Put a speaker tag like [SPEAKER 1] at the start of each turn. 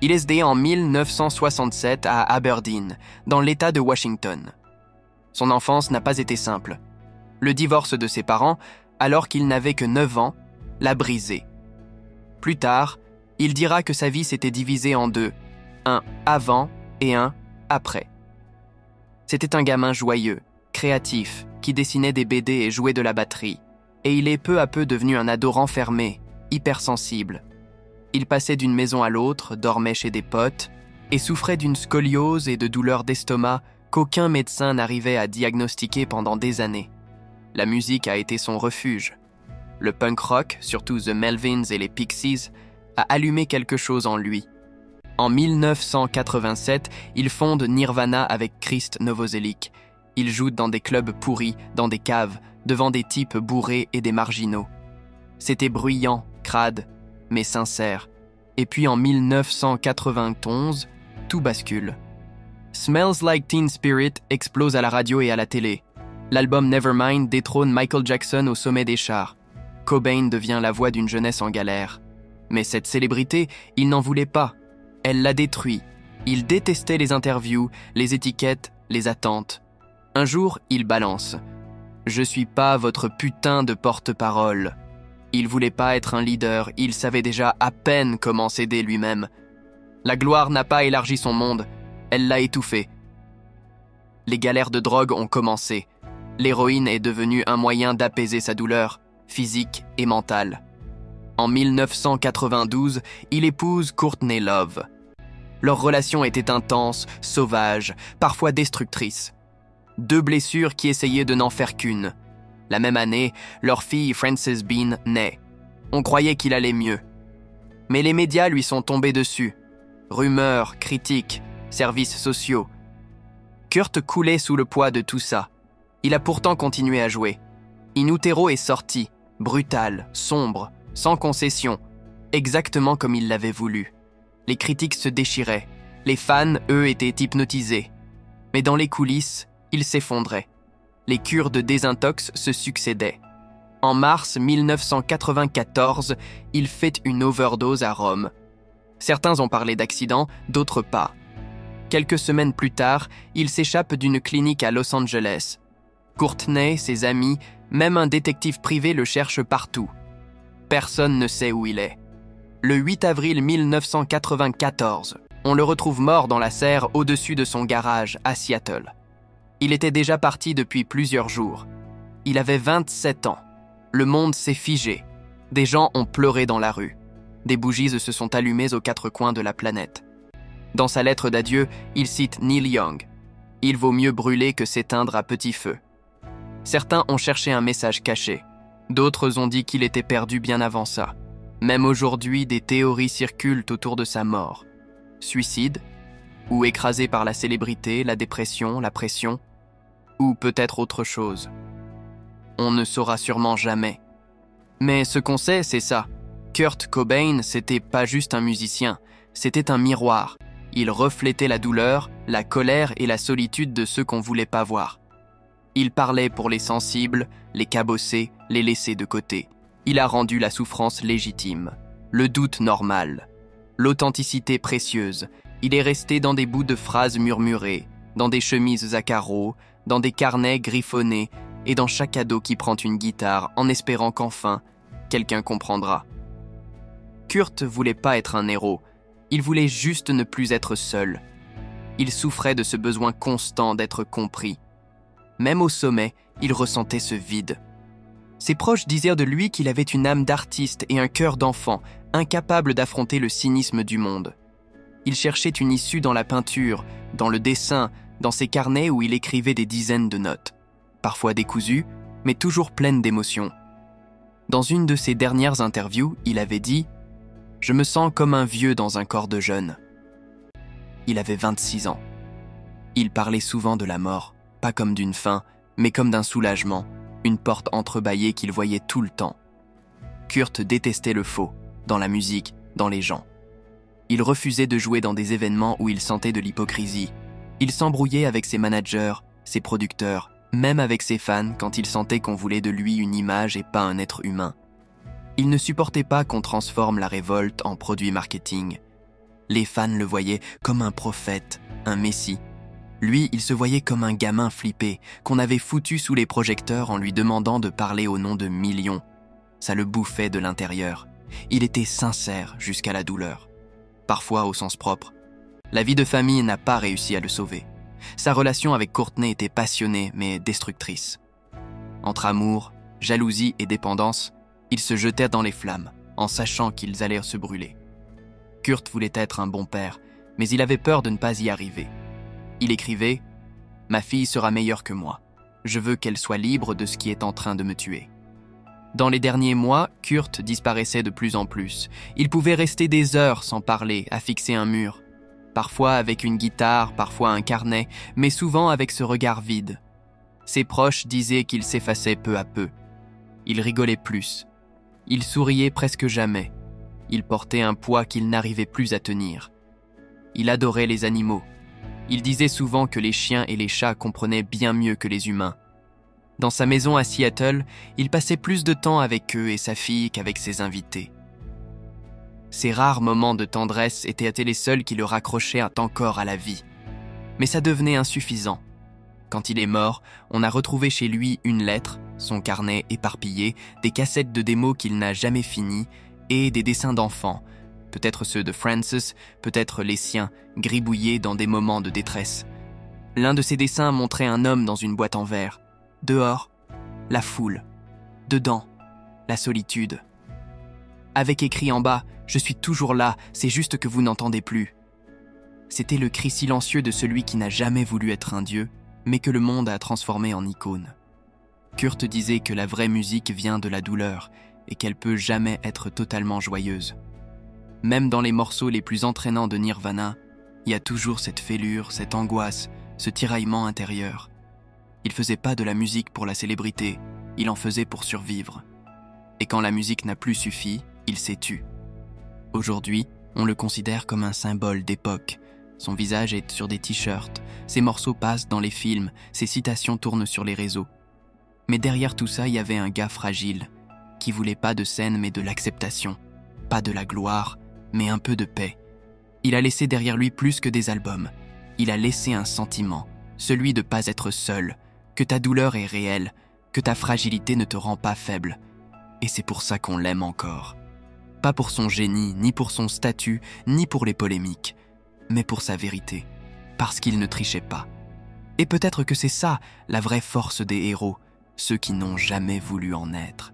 [SPEAKER 1] Il est né en 1967 à Aberdeen, dans l'État de Washington. Son enfance n'a pas été simple. Le divorce de ses parents, alors qu'il n'avait que 9 ans, l'a brisé. Plus tard, il dira que sa vie s'était divisée en deux, un avant et un après. C'était un gamin joyeux, créatif, qui dessinait des BD et jouait de la batterie. Et il est peu à peu devenu un ado renfermé, hypersensible. Il passait d'une maison à l'autre, dormait chez des potes, et souffrait d'une scoliose et de douleurs d'estomac qu'aucun médecin n'arrivait à diagnostiquer pendant des années. La musique a été son refuge. Le punk rock, surtout The Melvins et les Pixies, a allumé quelque chose en lui. En 1987, il fonde Nirvana avec Krist Novoselic. Il joue dans des clubs pourris, dans des caves, devant des types bourrés et des marginaux. C'était bruyant, crade, mais sincère. Et puis en 1991, tout bascule. Smells Like Teen Spirit explose à la radio et à la télé. L'album Nevermind détrône Michael Jackson au sommet des charts. Cobain devient la voix d'une jeunesse en galère. Mais cette célébrité, il n'en voulait pas. Elle l'a détruit. Il détestait les interviews, les étiquettes, les attentes. Un jour, il balance. « Je suis pas votre putain de porte-parole ». Il voulait pas être un leader, il savait déjà à peine comment s'aider lui-même. La gloire n'a pas élargi son monde, elle l'a étouffé. Les galères de drogue ont commencé. L'héroïne est devenue un moyen d'apaiser sa douleur, physique et mentale. En 1992, il épouse Courtney Love. Leur relation était intense, sauvage, parfois destructrice. 2 blessures qui essayaient de n'en faire qu'une. La même année, leur fille Frances Bean naît. On croyait qu'il allait mieux. Mais les médias lui sont tombés dessus. Rumeurs, critiques, services sociaux. Kurt coulait sous le poids de tout ça. Il a pourtant continué à jouer. In Utero est sorti, brutal, sombre, sans concession, exactement comme il l'avait voulu. Les critiques se déchiraient. Les fans, eux, étaient hypnotisés. Mais dans les coulisses, ils s'effondraient. Les cures de désintox se succédaient. En mars 1994, il fait une overdose à Rome. Certains ont parlé d'accident, d'autres pas. Quelques semaines plus tard, il s'échappe d'une clinique à Los Angeles. Courtney, ses amis, même un détective privé le cherche partout. Personne ne sait où il est. Le 8 avril 1994, on le retrouve mort dans la serre au-dessus de son garage à Seattle. Il était déjà parti depuis plusieurs jours. Il avait 27 ans. Le monde s'est figé. Des gens ont pleuré dans la rue. Des bougies se sont allumées aux 4 coins de la planète. Dans sa lettre d'adieu, il cite Neil Young. « Il vaut mieux brûler que s'éteindre à petit feu ». Certains ont cherché un message caché. D'autres ont dit qu'il était perdu bien avant ça. Même aujourd'hui, des théories circulent autour de sa mort. Suicide ? Ou écrasé par la célébrité, la dépression, la pression ? Ou peut-être autre chose ? On ne saura sûrement jamais. Mais ce qu'on sait, c'est ça. Kurt Cobain, c'était pas juste un musicien, c'était un miroir. Il reflétait la douleur, la colère et la solitude de ceux qu'on voulait pas voir. Il parlait pour les sensibles, les cabossés, les laissés de côté. Il a rendu la souffrance légitime, le doute normal, l'authenticité précieuse. Il est resté dans des bouts de phrases murmurées, dans des chemises à carreaux, dans des carnets griffonnés et dans chaque ado qui prend une guitare en espérant qu'enfin, quelqu'un comprendra. Kurt voulait pas être un héros, il voulait juste ne plus être seul. Il souffrait de ce besoin constant d'être compris. Même au sommet, il ressentait ce vide. Ses proches disaient de lui qu'il avait une âme d'artiste et un cœur d'enfant, incapable d'affronter le cynisme du monde. Il cherchait une issue dans la peinture, dans le dessin, dans ses carnets où il écrivait des dizaines de notes, parfois décousues, mais toujours pleines d'émotions. Dans une de ses dernières interviews, il avait dit « Je me sens comme un vieux dans un corps de jeune ». Il avait 26 ans. Il parlait souvent de la mort, pas comme d'une fin, mais comme d'un soulagement, une porte entrebâillée qu'il voyait tout le temps. Kurt détestait le faux, dans la musique, dans les gens. Il refusait de jouer dans des événements où il sentait de l'hypocrisie. Il s'embrouillait avec ses managers, ses producteurs, même avec ses fans quand il sentait qu'on voulait de lui une image et pas un être humain. Il ne supportait pas qu'on transforme la révolte en produit marketing. Les fans le voyaient comme un prophète, un messie. Lui, il se voyait comme un gamin flippé, qu'on avait foutu sous les projecteurs en lui demandant de parler au nom de millions. Ça le bouffait de l'intérieur. Il était sincère jusqu'à la douleur. Parfois au sens propre. La vie de famille n'a pas réussi à le sauver. Sa relation avec Courtney était passionnée mais destructrice. Entre amour, jalousie et dépendance, ils se jetèrent dans les flammes, en sachant qu'ils allaient se brûler. Kurt voulait être un bon père, mais il avait peur de ne pas y arriver. Il écrivait « Ma fille sera meilleure que moi. Je veux qu'elle soit libre de ce qui est en train de me tuer. » Dans les derniers mois, Kurt disparaissait de plus en plus. Il pouvait rester des heures sans parler, à fixer un mur. Parfois avec une guitare, parfois un carnet, mais souvent avec ce regard vide. Ses proches disaient qu'il s'effaçait peu à peu. Il rigolait plus. Il souriait presque jamais. Il portait un poids qu'il n'arrivait plus à tenir. Il adorait les animaux. Il disait souvent que les chiens et les chats comprenaient bien mieux que les humains. Dans sa maison à Seattle, il passait plus de temps avec eux et sa fille qu'avec ses invités. Ces rares moments de tendresse étaient les seuls qui le raccrochaient encore à la vie. Mais ça devenait insuffisant. Quand il est mort, on a retrouvé chez lui une lettre, son carnet éparpillé, des cassettes de démos qu'il n'a jamais finies et des dessins d'enfants, peut-être ceux de Francis, peut-être les siens, gribouillés dans des moments de détresse. L'un de ces dessins montrait un homme dans une boîte en verre. Dehors, la foule. Dedans, la solitude. Avec écrit en bas « Je suis toujours là, c'est juste que vous n'entendez plus ». C'était le cri silencieux de celui qui n'a jamais voulu être un dieu, mais que le monde a transformé en icône. Kurt disait que la vraie musique vient de la douleur et qu'elle peut jamais être totalement joyeuse. Même dans les morceaux les plus entraînants de Nirvana, il y a toujours cette fêlure, cette angoisse, ce tiraillement intérieur. Il faisait pas de la musique pour la célébrité, il en faisait pour survivre. Et quand la musique n'a plus suffi, il s'est tu. Aujourd'hui, on le considère comme un symbole d'époque. Son visage est sur des t-shirts, ses morceaux passent dans les films, ses citations tournent sur les réseaux. Mais derrière tout ça, il y avait un gars fragile, qui voulait pas de scène mais de l'acceptation, pas de la gloire, mais un peu de paix. Il a laissé derrière lui plus que des albums. Il a laissé un sentiment, celui de pas être seul, que ta douleur est réelle, que ta fragilité ne te rend pas faible. Et c'est pour ça qu'on l'aime encore. Pas pour son génie, ni pour son statut, ni pour les polémiques, mais pour sa vérité, parce qu'il ne trichait pas. Et peut-être que c'est ça, la vraie force des héros, ceux qui n'ont jamais voulu en être.